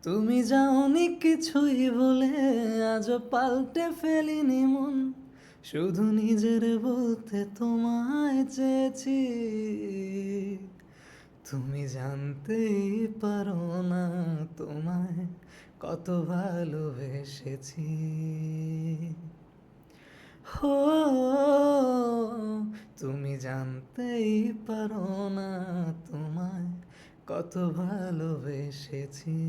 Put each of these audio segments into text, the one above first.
তুমি যাওনি কিছুই বলে, আজও পাল্টে ফেলিনি মন, শুধু নিজের বলতে তোমায় চেয়েছি। তুমি জানতেই পারো না তোমায় কত ভালোবেসেছি। হো, তুমি জানতেই পারো না তোমায় কত ভালোবেসেছি।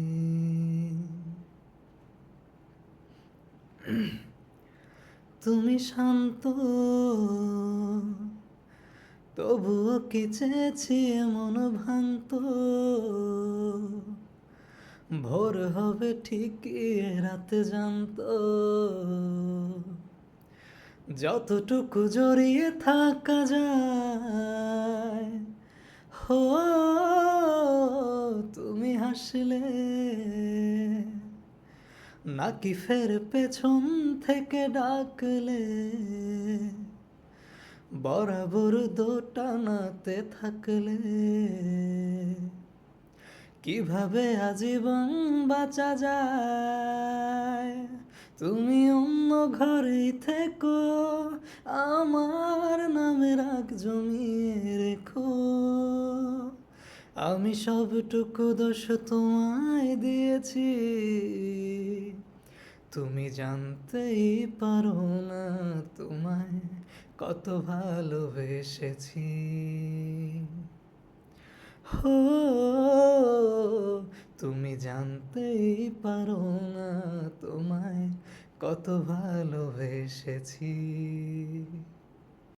তুমি শান্ত, তবুও কি চেয়েছি মন ভাঙত, ভোর হবে ঠিকই রাতে জানতো, যতটুকু জড়িয়ে থাকা যায়। হো, তুমি হাসলে নাকি ফের পেছন থেকে ডাকলে, বরাবর দোটানাতে থাকলে কিভাবে আজীবন বাঁচা যায়। তুমি অন্য ঘরেই থেকো, আমার নামে রাগ জমিয়ে রেখো, আমি সবটুকু দোষ তোমায় দিয়েছি। তুমি জানতেই পারো না তোমায় কত ভালোবেসেছি। হো, তুমি জানতেই পারো না তোমায় কত ভালোবেসেছি।